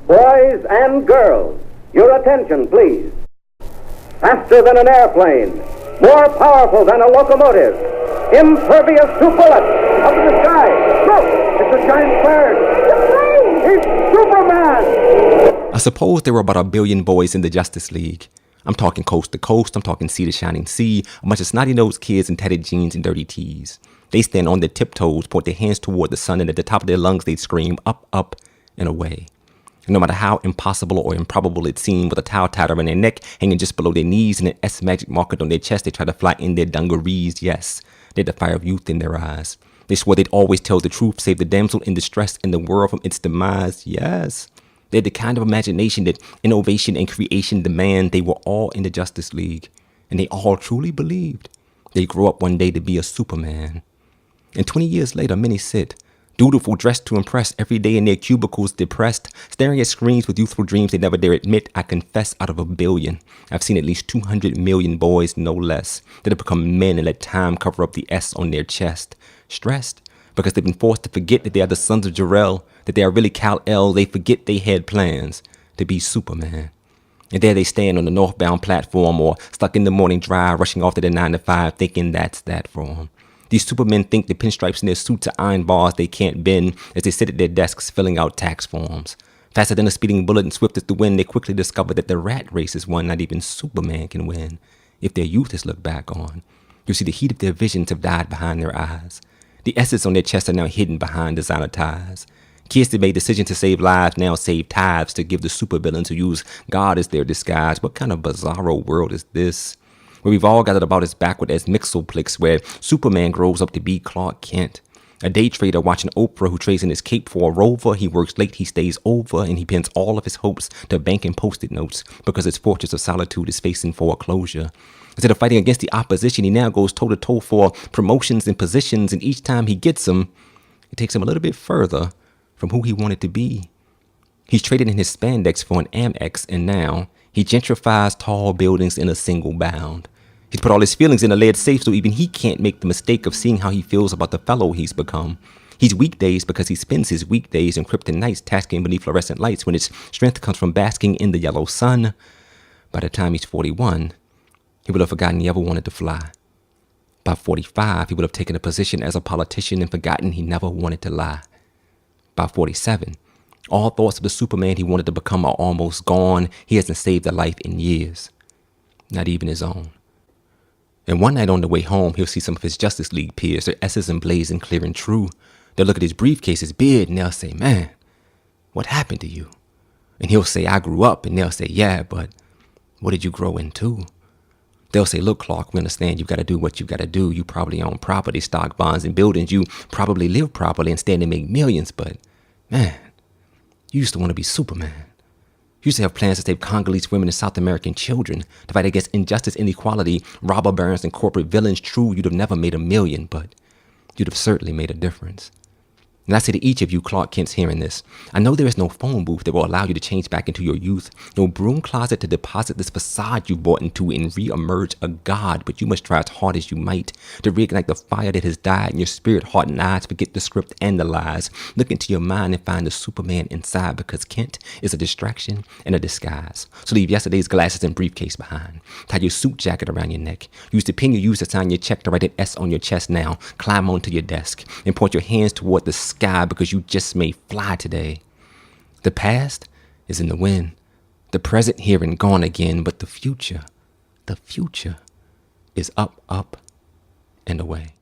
Boys and girls, your attention, please. Faster than an airplane, more powerful than a locomotive, impervious to bullets, up in the sky. Look, it's a giant bird. It's Superman! I suppose there were about 1 billion boys in the Justice League. I'm talking coast to coast, I'm talking sea to shining sea, a bunch of snotty-nosed kids in tattered jeans and dirty tees. They stand on their tiptoes, point their hands toward the sun, and at the top of their lungs they'd scream, up, up, and away. And no matter how impossible or improbable it seemed, with a towel tied around their neck, hanging just below their knees, and an S magic marked on their chest, they tried to fly in their dungarees. Yes, they had the fire of youth in their eyes. They swore they'd always tell the truth, save the damsel in distress and the world from its demise. Yes, they had the kind of imagination that innovation and creation demand. They were all in the Justice League, and they all truly believed they'd grow up one day to be a Superman. And 20 years later, many sit, dutiful, dressed to impress, every day in their cubicles, depressed, staring at screens with youthful dreams they never dare admit. I confess, out of 1 billion, I've seen at least 200 million boys, no less, that have become men and let time cover up the S on their chest. Stressed because they've been forced to forget that they are the sons of Jor-El, that they are really Kal-El. They forget they had plans to be Superman. And there they stand on the northbound platform, or stuck in the morning drive, rushing off to their 9 to 5, thinking that's that for them. These supermen think the pinstripes in their suits are iron bars they can't bend as they sit at their desks filling out tax forms. Faster than a speeding bullet and swift as the wind, they quickly discover that the rat race is one not even Superman can win. If their youth is looked back on, you'll see the heat of their visions have died behind their eyes. The S's on their chests are now hidden behind designer ties. Kids that made decisions to save lives now save tithes to give the supervillains who use God as their disguise. What kind of bizarro world is this? Where we've all got it about as backward as Mixoplex, where Superman grows up to be Clark Kent. A day trader watching Oprah who trades in his cape for a rover. He works late, he stays over, and he pins all of his hopes to bank and post-it notes because his fortress of solitude is facing foreclosure. Instead of fighting against the opposition, he now goes toe-to-toe for promotions and positions, and each time he gets them, it takes him a little bit further from who he wanted to be. He's traded in his spandex for an Amex, and now he gentrifies tall buildings in a single bound. He's put all his feelings in a lead safe so even he can't make the mistake of seeing how he feels about the fellow he's become. He's weekdays because he spends his weekdays in krypton nights tasking beneath fluorescent lights when his strength comes from basking in the yellow sun. By the time he's 41, he will have forgotten he ever wanted to fly. By 45, he will have taken a position as a politician and forgotten he never wanted to lie. By 47, all thoughts of the Superman he wanted to become are almost gone. He hasn't saved a life in years, not even his own. And one night on the way home, he'll see some of his Justice League peers, their S's emblazoned clear and true. They'll look at his briefcase, his beard, and they'll say, "Man, what happened to you?" And he'll say, "I grew up," and they'll say, "Yeah, but what did you grow into?" They'll say, "Look, Clark, we understand you got to do what you got to do. You probably own property, stock, bonds, and buildings. You probably live properly and stand to make millions, but man, you used to want to be Superman. You used to have plans to save Congolese women and South American children, to fight against injustice, inequality, robber barons, and corporate villains. True, you'd have never made $1 million, but you'd have certainly made a difference." And I say to each of you Clark Kents hearing this, I know there is no phone booth that will allow you to change back into your youth, no broom closet to deposit this facade you bought into and re-emerge a god, but you must try as hard as you might to reignite the fire that has died in your spirit, heart, and eyes. Forget the script and the lies. Look into your mind and find the Superman inside, because Kent is a distraction and a disguise. So leave yesterday's glasses and briefcase behind. Tie your suit jacket around your neck. Use the pen you used to sign your check to write an S on your chest now. Climb onto your desk and point your hands toward the sky, because you just may fly today. The past is in the wind, the present here and gone again, but the future is up, up, and away.